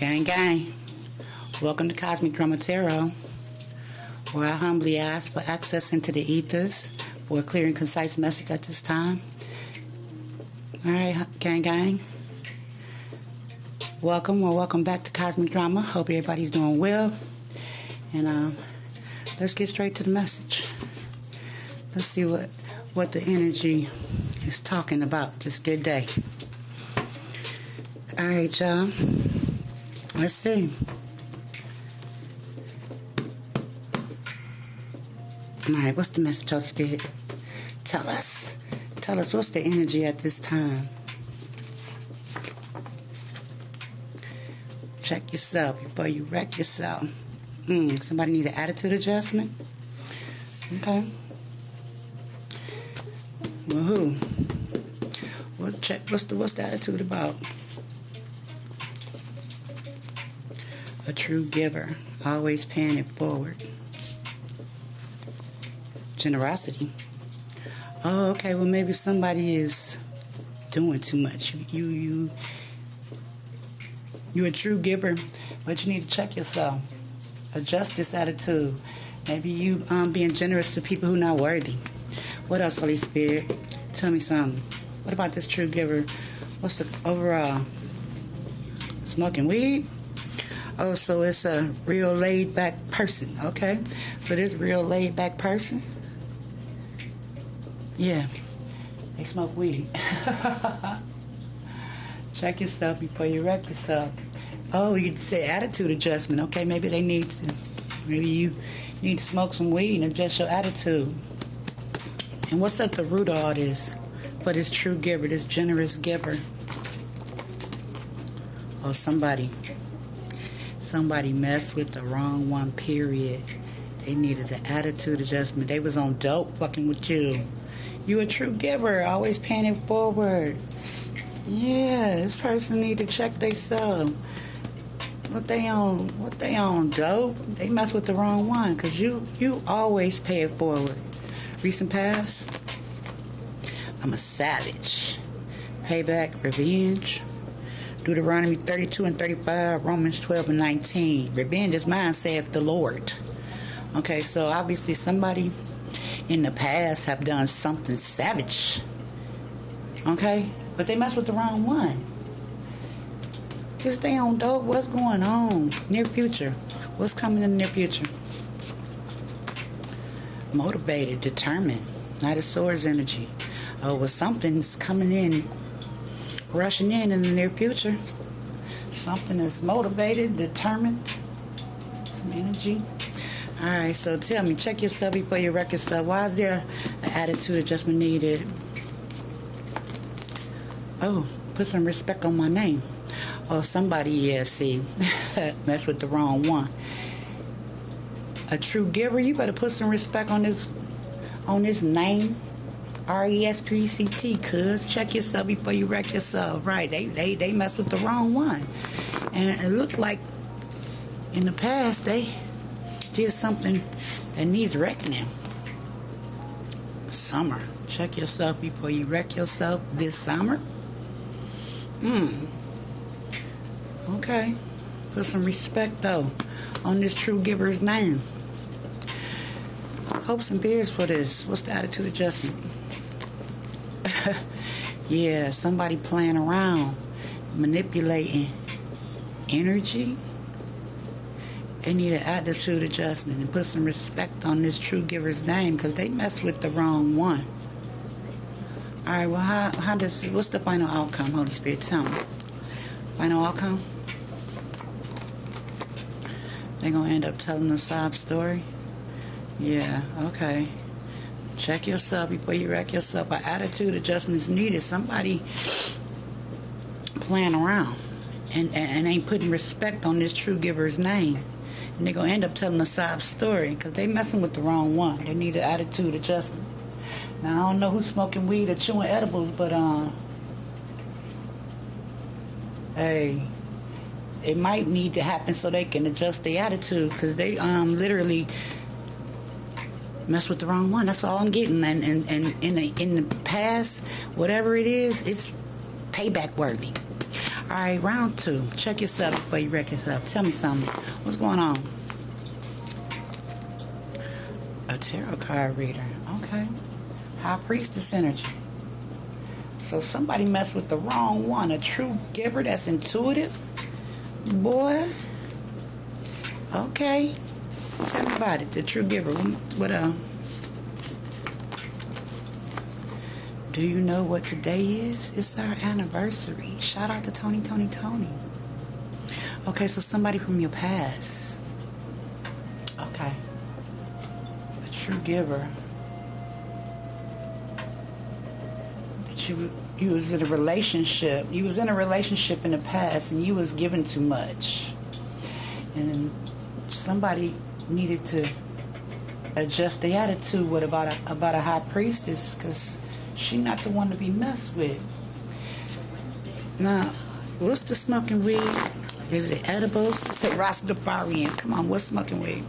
Gang, gang. Welcome to Cosmic Drama Tarot, where I humbly ask for access into the ethers for a clear and concise message at this time. Alright, gang, gang. Welcome back to Cosmic Drama. Hope everybody's doing well. And let's get straight to the message. Let's see what the energy is talking about this good day. Alright, y'all. Let's see. Alright, what's the message, Holy Spirit? Tell us what's the energy at this time. Check yourself before you wreck yourself. Somebody need an attitude adjustment? Okay. Well, who? Well, check. What's the attitude about? A true giver, always paying it forward. Generosity. Oh, okay. Well, maybe somebody is doing too much. You're a true giver, but you need to check yourself. Adjust this attitude. Maybe you being generous to people who are not worthy. What else, Holy Spirit? Tell me something. What about this true giver? What's the overall? Smoking weed? Oh, so it's a real laid-back person. Okay. So this real laid-back person, yeah, they smoke weed. Check yourself before you wreck yourself. Oh, you say attitude adjustment. Okay, maybe you need to smoke some weed and adjust your attitude. And what's at the root of all this? For this true giver, this generous giver. Oh, somebody messed with the wrong one, period. They needed an attitude adjustment. They was on dope fucking with you. You a true giver, always paying it forward. Yeah, this person need to check themselves. What they on dope? They mess with the wrong one, because you always pay it forward. Recent past, I'm a savage. Payback, revenge. Deuteronomy 32 and 35, Romans 12 and 19. Revenge is mine, saith the Lord. Okay, so obviously somebody in the past have done something savage. Okay, but they mess with the wrong one. Just stay on dope. What's going on? Near future. What's coming in the near future? Motivated, determined. Knight of Swords energy. Oh, well, something's coming in, rushing in the near future. Something is motivated, determined. Some energy. Alright, so tell me, check yourself before you wreck yourself. Why is there an attitude adjustment needed? Oh, put some respect on my name. Oh, somebody, yeah, see, mess with the wrong one. A true giver, you better put some respect on this name. RESPCT, cuz. Check yourself before you wreck yourself. Right, they mess with the wrong one. And it looked like in the past they did something that needs reckoning. Summer. Check yourself before you wreck yourself this summer. Okay. Put some respect though on this true giver's name. Hopes and fears for this. What's the attitude adjustment? Yeah, somebody playing around, manipulating energy. They need an attitude adjustment and put some respect on this true giver's name, because they mess with the wrong one. Alright, well, what's the final outcome, Holy Spirit? Tell me. Final outcome? They're going to end up telling a sob story? Yeah, okay. Check yourself before you wreck yourself. An attitude adjustment is needed. Somebody playing around and ain't putting respect on this true giver's name. And they're going to end up telling a sob story, because they messing with the wrong one. They need an attitude adjustment. Now, I don't know who's smoking weed or chewing edibles, but hey, it might need to happen so they can adjust their attitude, because they literally mess with the wrong one. That's all I'm getting. And in the past, whatever it is, it's payback worthy. All right, round two. Check yourself before you wreck yourself. Tell me something. What's going on? A tarot card reader. Okay. High priestess energy. So somebody messed with the wrong one. A true giver that's intuitive. Boy. Okay. Tell me about it. The true giver. What do you know what today is? It's our anniversary. Shout out to Tony. Okay, so somebody from your past. Okay. A true giver. You was in a relationship. You was in a relationship in the past and you was given too much. And somebody needed to adjust the attitude about a high priestess, because she not the one to be messed with. Now, what's the smoking weed? Is it edibles? Say Rastafarian. Come on, what's smoking weed?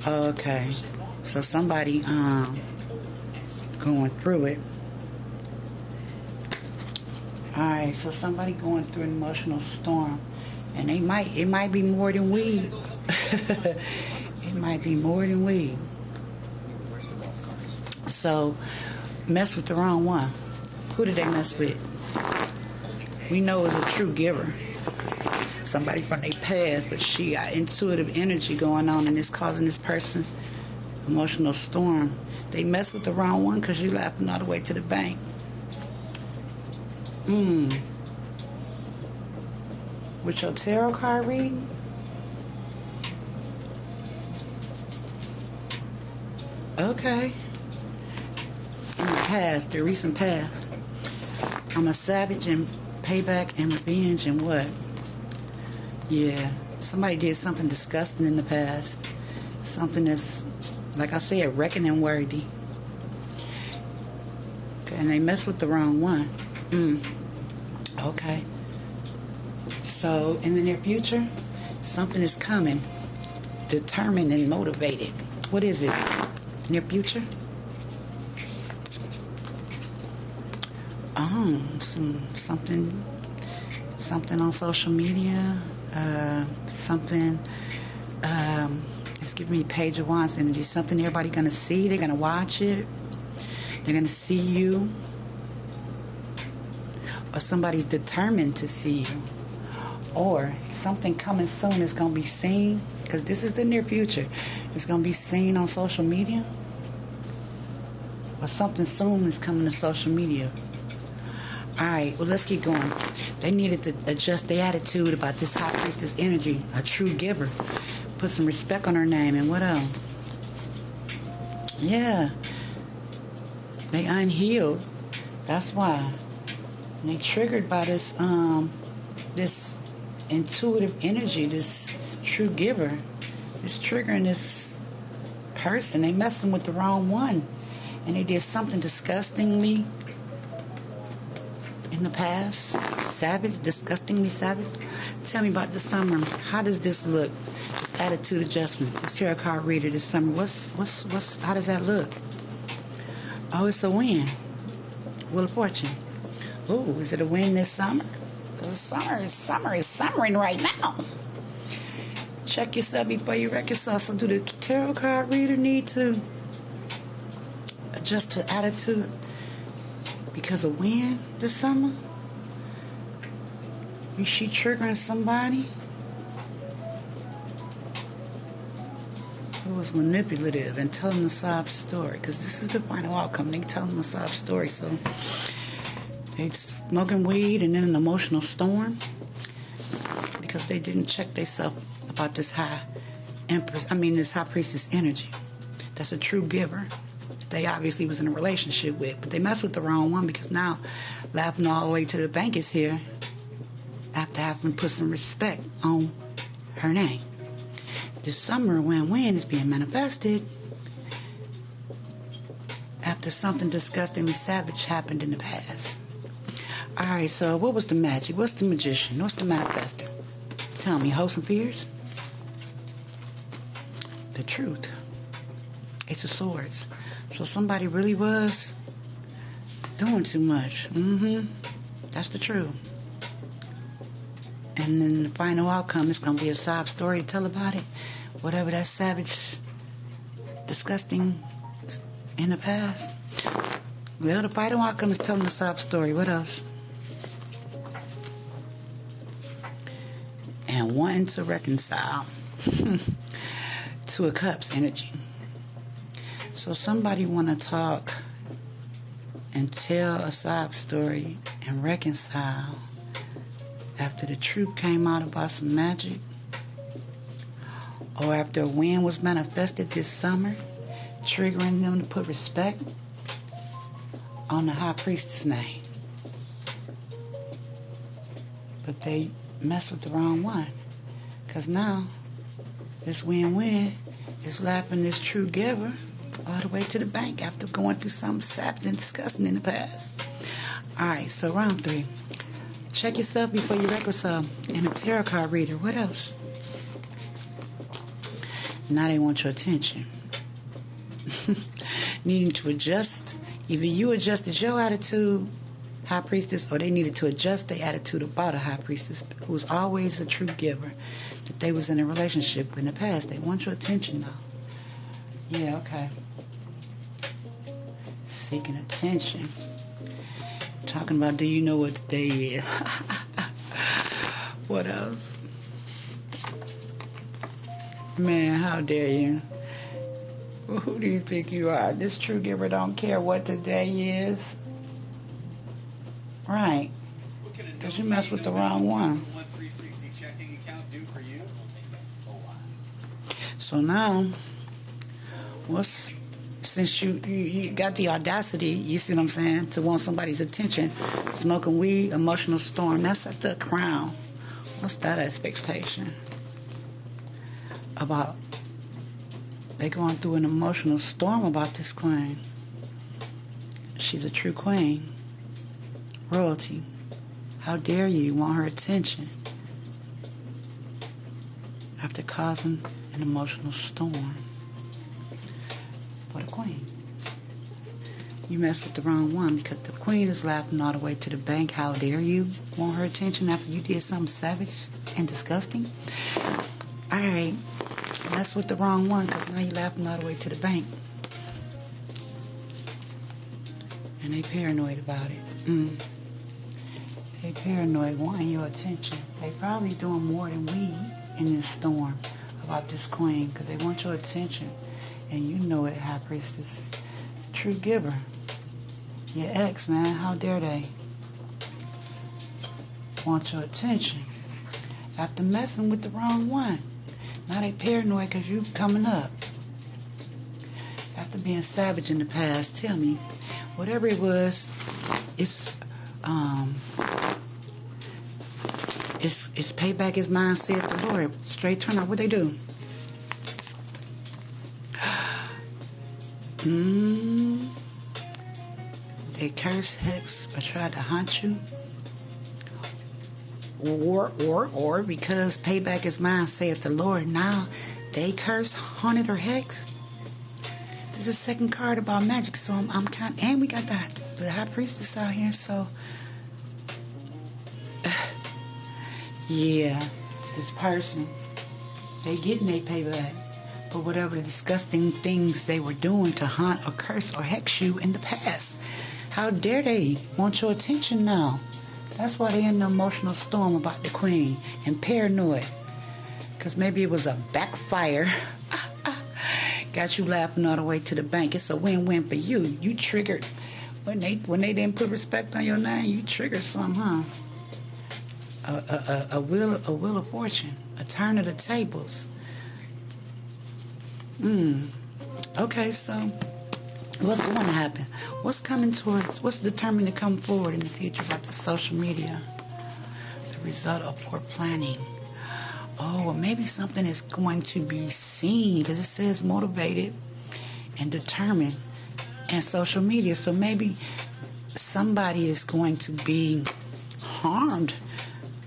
Okay. So somebody going through it. Alright, so somebody going through an emotional storm. And it might be more than weed. It might be more than weed. So, mess with the wrong one. Who did they mess with? We know it's a true giver. Somebody from their past, but she got intuitive energy going on and it's causing this person emotional storm. They mess with the wrong one because you laughing all the way to the bank. With your tarot card reading? Okay. In the past, the recent past, I'm a savage and payback and revenge and what? Yeah, somebody did something disgusting in the past. Something that's, like I said, reckoning worthy. Okay, and they messed with the wrong one. Okay. So, in the near future, something is coming. Determined and motivated. What is it? Near future? Something on social media. Something. It's giving me Page of Wands energy. Something everybody gonna see. They're gonna watch it. They're gonna see you. Or somebody's determined to see you. Or something coming soon is going to be seen, because this is the near future. It's going to be seen on social media. Or something soon is coming to social media. Alright, well, let's keep going. They needed to adjust their attitude about this high priestess energy, a true giver. Put some respect on her name. And what else? Yeah. They unhealed. That's why. And they triggered by this this intuitive energy, this true giver. It's triggering this person. They messing with the wrong one. And they did something disgustingly in the past. Savage, disgustingly savage. Tell me about the summer. How does this look? This attitude adjustment, this tarot card reader this summer. How does that look? Oh, it's a win. Wheel of Fortune. Oh, is it a win this summer? Because summer is summering right now. Check yourself before you wreck yourself. So do the tarot card reader need to adjust her attitude because of win this summer? Is she triggering somebody who was manipulative and telling the sob story? Because this is the final outcome. They telling the sob story. So they smoking weed and in an emotional storm because they didn't check themselves about this high priestess energy. That's a true giver. They obviously was in a relationship with, but they messed with the wrong one because now laughing all the way to the bank is here after having put some respect on her name. This summer when win is being manifested after something disgustingly savage happened in the past. Alright, so what was the magic? What's the magician? What's the manifester? Tell me, hopes and fears? The truth. Ace of Swords. So somebody really was doing too much. That's the truth. And then the final outcome is going to be a sob story to tell about it. Whatever that savage, disgusting in the past. Well, the final outcome is telling a sob story. What else? And wanting to reconcile to a cup's energy. So somebody want to talk and tell a sob story and reconcile after the truth came out about some magic, or after a wind was manifested this summer, triggering them to put respect on the high priestess name. But they messed with the wrong one, because now this win-win is lapping this true giver all the way to the bank after going through something savage and disgusting in the past. Alright, so round 3. Check yourself before you wreck yourself. And a tarot card reader. What else? Now they want your attention. Needing to adjust. Either you adjusted your attitude, high priestess, or they needed to adjust their attitude about a high priestess who was always a true giver that they was in a relationship in the past. They want your attention now. Yeah, okay. Seeking attention. Talking about, do you know what today is? What else? Man, how dare you? Well, who do you think you are? This true giver don't care what today is. Right. Because you mess with the wrong one. So now, since you got the audacity, you see what I'm saying, to want somebody's attention, smoking weed, emotional storm, that's at the crown. What's that expectation? About they going through an emotional storm about this queen. She's a true queen. Royalty. How dare you want her attention after causing an emotional storm? For the queen. You messed with the wrong one, because the queen is laughing all the way to the bank. How dare you want her attention after you did something savage and disgusting? Alright, mess with the wrong one, because now you're laughing all the way to the bank. And they paranoid about it. They paranoid, wanting your attention. They probably doing more than we in this storm about this queen, because they want your attention. And you know it, high priestess. True giver. Your ex, man, how dare they want your attention after messing with the wrong one. Now they paranoid because you coming up after being savage in the past. Tell me, whatever it was, it's payback is mine, saith the Lord. Straight turn up. What they do? They curse, hex, or try to haunt you. Or because payback is mine, saith the Lord, now they curse, haunted, or hex. This is the second card about magic, so I'm kind of, and we got the high priestess out here, so yeah, this person, they getting their payback for whatever the disgusting things they were doing to haunt or curse or hex you in the past. How dare they want your attention now? That's why they're in the emotional storm about the queen and paranoid. Because maybe it was a backfire. Got you laughing all the way to the bank. It's a win-win for you. You triggered. When they didn't put respect on your name, you triggered some, huh? A wheel of fortune. A turn of the tables. Okay, so what's going to happen? What's determined to come forward in the future about the social media? The result of poor planning. Oh, or maybe something is going to be seen, because it says motivated and determined in social media. So maybe somebody is going to be harmed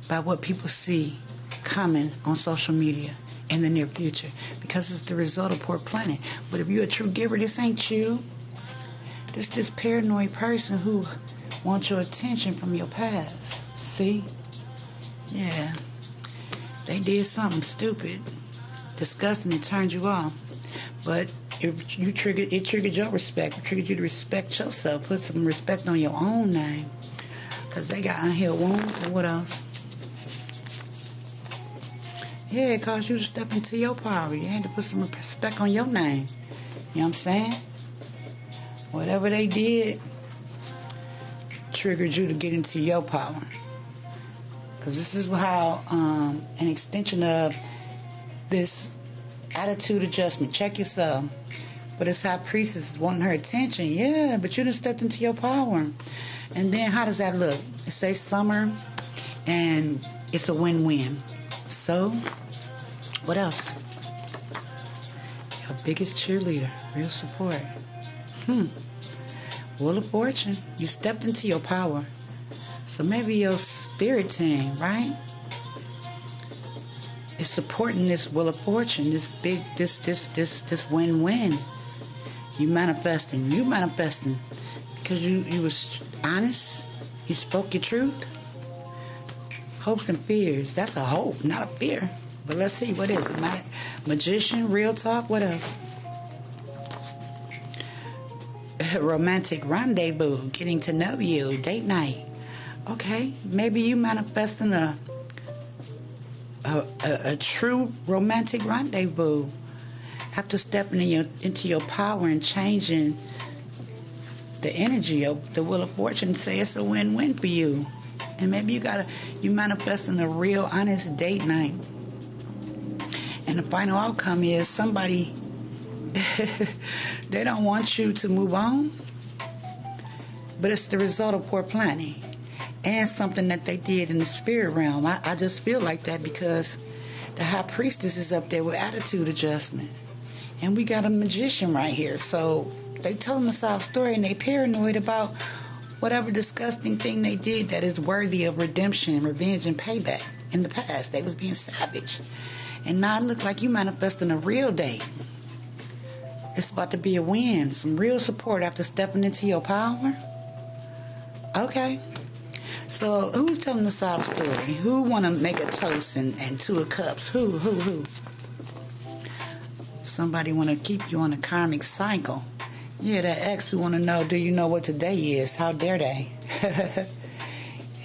by what people see coming on social media in the near future, because it's the result of poor planning. But if you're a true giver, this ain't you. This paranoid person who want your attention from your past. See? Yeah. They did something stupid, disgusting, and turned you off. But it triggered your respect. It triggered you to respect yourself. Put some respect on your own name. Because they got unhealed wounds. And what else? Yeah, it caused you to step into your power. You had to put some respect on your name. You know what I'm saying? Whatever they did triggered you to get into your power. Because this is how an extension of this attitude adjustment. Check yourself. But it's how priestess wanting her attention. Yeah, but you done stepped into your power. And then how does that look? It says summer and it's a win-win. So, what else? Your biggest cheerleader. Real support. Wheel of Fortune. You stepped into your power. So maybe your spirit team, right? Is supporting this Wheel of Fortune, this win-win. You manifesting because you was honest. You spoke your truth. Hopes and fears. That's a hope, not a fear. But let's see, what is it? Magician, real talk. What else? Romantic rendezvous, getting to know you, date night. Okay, maybe you manifesting a true romantic rendezvous after stepping into your power and changing the energy of the Wheel of Fortune. Say it's a win-win for you, and maybe you manifesting a real honest date night, and the final outcome is somebody they don't want you to move on, but it's the result of poor planning. And something that they did in the spirit realm. I just feel like that because the high priestess is up there with attitude adjustment. And we got a magician right here. So they telling the sob story and they paranoid about whatever disgusting thing they did that is worthy of redemption, revenge, and payback. In the past, they was being savage. And now it look like you manifesting a real date. It's about to be a win. Some real support after stepping into your power. Okay. So, who's telling the sob story? Who want to make a toast and 2 of cups? Who? Somebody want to keep you on a karmic cycle. Yeah, that ex who want to know, do you know what today is? How dare they?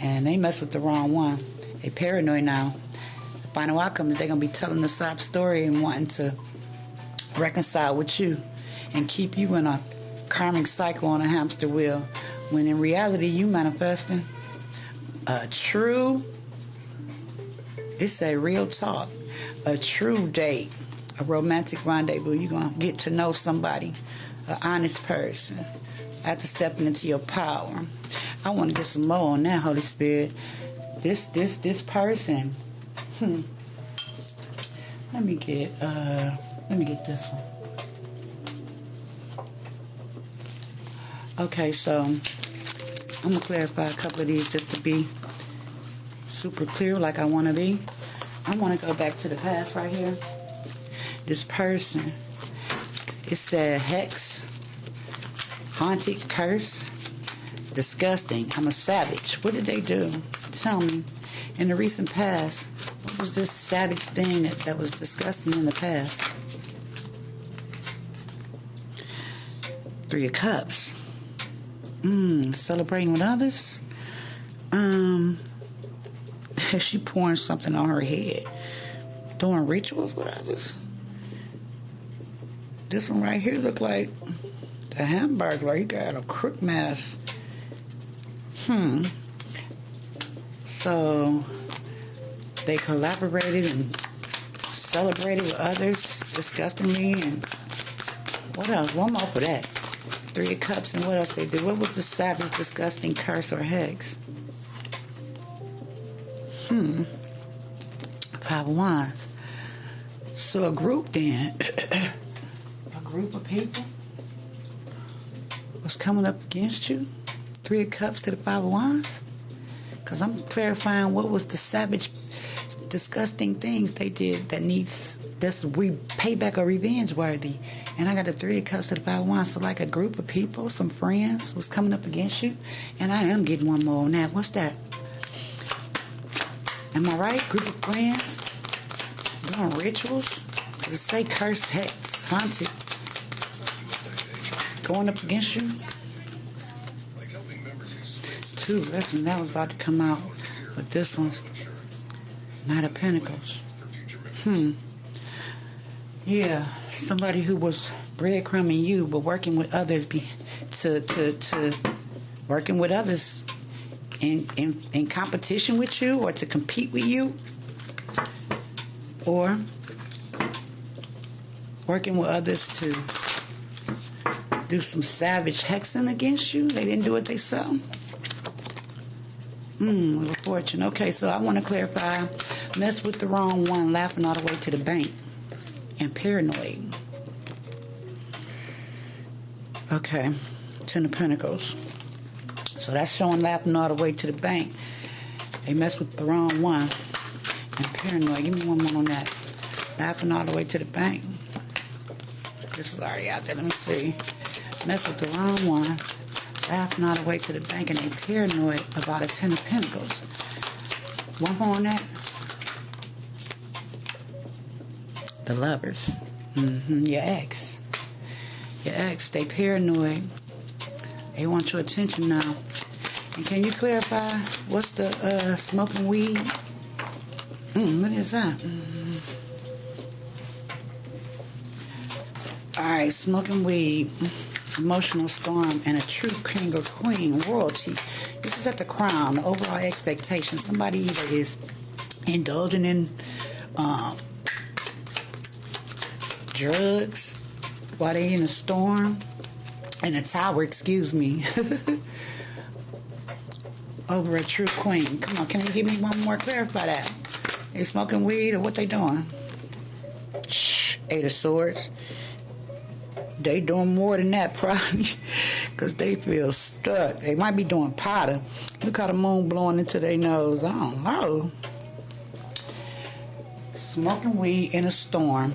And they mess with the wrong one. They paranoid now. The final outcome is they're going to be telling the sob story and wanting to reconcile with you and keep you in a karmic cycle on a hamster wheel. When in reality, you manifesting a true, it's a real talk, a true date, a romantic rendezvous. You're going to get to know somebody, an honest person, after stepping into your power. I want to get some more on that, Holy Spirit. This person. Let me get this one. Okay, so I'm going to clarify a couple of these just to be super clear like I want to be. I want to go back to the past right here. This person, it said hex, haunted, curse, disgusting. I'm a savage. What did they do? Tell me. In the recent past, what was this savage thing that was disgusting in the past? 3 of Cups. Celebrating with others. She pouring something on her head. Doing rituals with others. This one right here look like the Hamburglar. He got a crook mask. So they collaborated and celebrated with others disgustingly. And what else? One more for that. 3 of Cups, and what else they did? What was the savage, disgusting curse or hex? 5 of Wands. So a group then, a group of people was coming up against you. 3 of Cups to the 5 of Wands. Because I'm clarifying what was the savage disgusting things they did that's payback or revenge worthy. And I got the Three of Cups to the Five of Wands. So like a group of people, some friends was coming up against you. And I am getting one more on that. What's that? Am I right? Group of friends doing rituals. Does it say curse, hex, haunted? Going up against you? Two, listen, that was about to come out. But this one's Knight of Pentacles. Yeah, somebody who was breadcrumbing you, but working with others working with others in competition with you, or to compete with you, or working with others to do some savage hexing against you. They didn't do it themselves. Wheel of Fortune. Okay, so I want to clarify. Mess with the wrong one, laughing all the way to the bank, and paranoid. Okay, Ten of Pentacles. So that's showing laughing all the way to the bank. They mess with the wrong one, and paranoid. Give me one more on that. Laughing all the way to the bank. This is already out there. Let me see. Mess with the wrong one, laughing all the way to the bank, and they paranoid about a Ten of Pentacles. One more on that. The Lovers. Your ex. Your ex, they paranoid. They want your attention now. And can you clarify what's the smoking weed? What is that? Alright, smoking weed, emotional storm, and a true king or queen, royalty. This is at the crown, the overall expectation. Somebody either is indulging in drugs while they in a storm, in a tower, excuse me, over a true queen. Come on, can you give me one more? Clarify that. They smoking weed or what they doing? Eight of Swords. They doing more than that probably, because they feel stuck. They might be doing powder. Look how the moon blowing into their nose. I don't know. Smoking weed in a storm,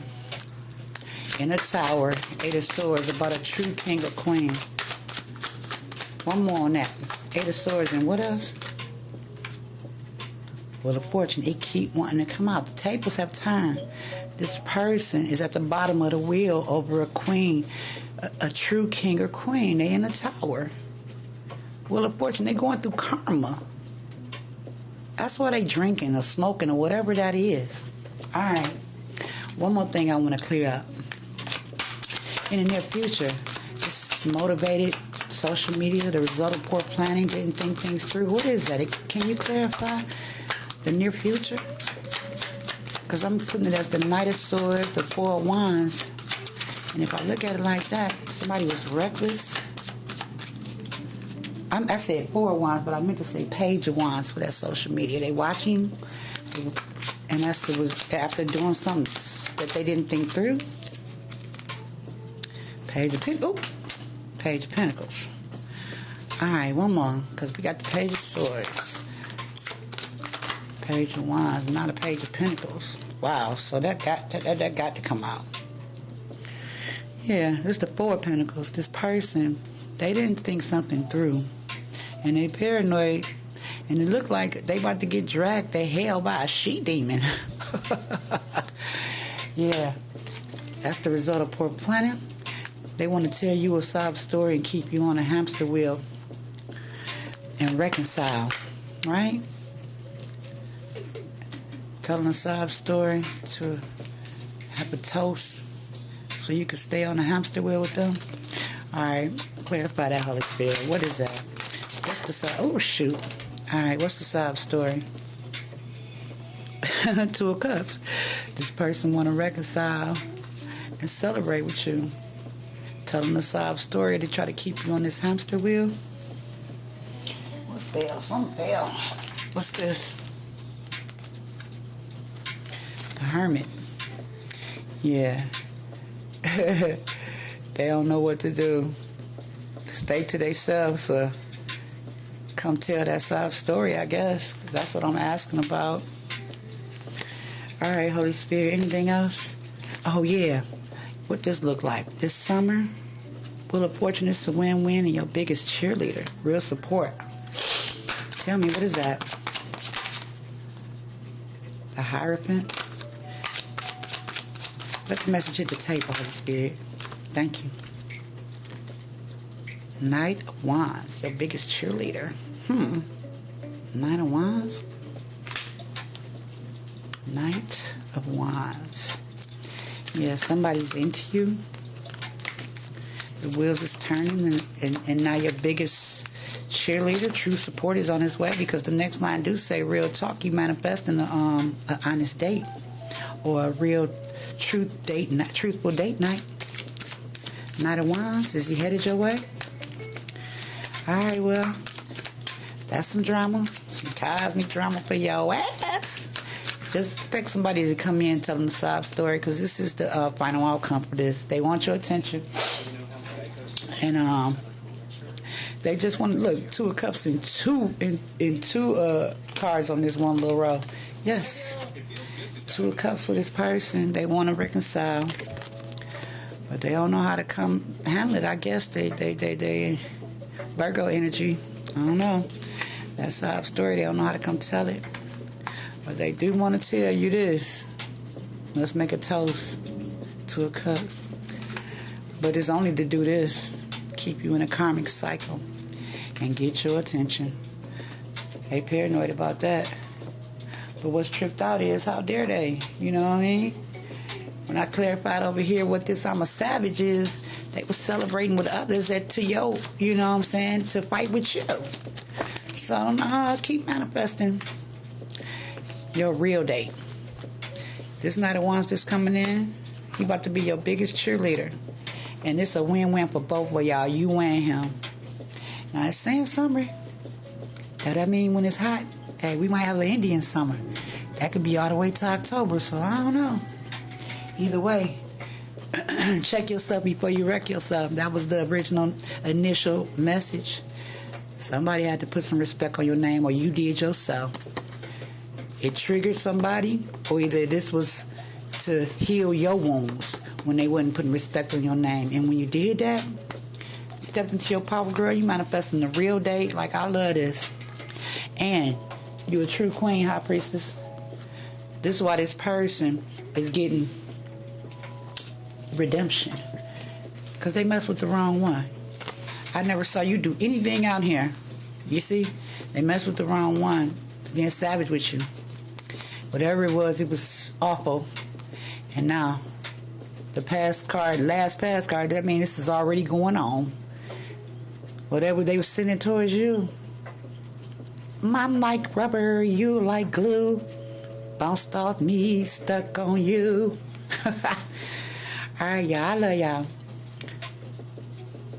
in a tower, Eight of Swords, about a true king or queen. One more on that. Eight of Swords, and what else? Wheel of Fortune. It keep wanting to come out. The tables have turned. This person is at the bottom of the wheel over a queen, a true king or queen. They in a tower. Wheel of Fortune. They going through karma. That's why they drinking or smoking or whatever that is. All right. One more thing I want to clear up. In the near future, this is motivated social media, the result of poor planning, didn't think things through. What is that? Can you clarify the near future? Because I'm putting it as the Knight of Swords, the Four of Wands. And if I look at it like that, somebody was reckless. I said Four of Wands, but I meant to say Page of Wands for that social media. They watching, and that's it was after doing something that they didn't think through. Page of Pentacles. All right, one more, because we got the Page of Swords, Page of Wands, not a Page of Pentacles. Wow, so that got to come out. Yeah, this is the Four of Pentacles. This person, they didn't think something through, and they paranoid, and it looked like they about to get dragged to hell by a she-demon. Yeah, that's the result of poor planning. They want to tell you a sob story and keep you on a hamster wheel and reconcile, right? Telling a sob story to have a toast so you can stay on a hamster wheel with them. All right, clarify that, Holy Spirit. What is that? What's the sob? Oh, shoot. All right, what's the sob story? Two of Cups. This person want to reconcile and celebrate with you. Tell them a sob story to try to keep you on this hamster wheel. What fell? Something fell. What's this? The Hermit. Yeah. They don't know what to do. Stay to themselves or come tell that sob story, I guess. That's what I'm asking about. All right, Holy Spirit. Anything else? Oh, yeah. What this look like? This summer, Wheel of Fortune is a win-win and your biggest cheerleader. Real support. Tell me, what is that? The Hierophant? Let the message hit the tape, Holy Spirit. Thank you. Knight of Wands, your biggest cheerleader. Knight of Wands? Knight of Wands. Yeah, somebody's into you. The wheels is turning, and now your biggest cheerleader, true support, is on his way, because the next line do say real talk. You manifest in an honest date, or a real truthful date night. Knight of Wands, is he headed your way? All right, well, that's some drama, some cosmic drama for your ass. Just expect somebody to come in and tell them the sob story, because this is the final outcome for this. They want your attention, and they just want to look. Two of Cups and two cards on this one little row. Yes, Two of Cups with this person. They want to reconcile, but they don't know how to come handle it. I guess they Virgo energy. I don't know. That's a sob story. They don't know how to come tell it. But they do want to tell you this. Let's make a toast. Two of Cups. But it's only to do this. Keep you in a karmic cycle. And get your attention. They paranoid about that. But what's tripped out is, how dare they? You know what I mean? When I clarified over here what this I'm a savage is, they were celebrating with others to yo, you know what I'm saying, to fight with you. So nah, keep manifesting your real date. This Knight of Wands that's coming in, he about to be your biggest cheerleader. And it's a win-win for both of y'all, you and him. Now it's saying summer. That mean when it's hot, hey, we might have an Indian summer. That could be all the way to October, so I don't know. Either way, check yourself before you wreck yourself. That was the original initial message. Somebody had to put some respect on your name, or you did yourself. It triggered somebody, or either this was to heal your wounds when they wasn't putting respect on your name. And when you did that, stepped into your power, girl, you manifesting the real date. Like, I love this. And you a true queen, high priestess. This is why this person is getting redemption, because they messed with the wrong one. I never saw you do anything out here. You see, they messed with the wrong one, being savage with you. Whatever it was awful. And now the last past card, that means this is already going on. Whatever they were sending towards you, I'm like rubber, you like glue, bounced off me, stuck on you. All right, y'all, I love y'all.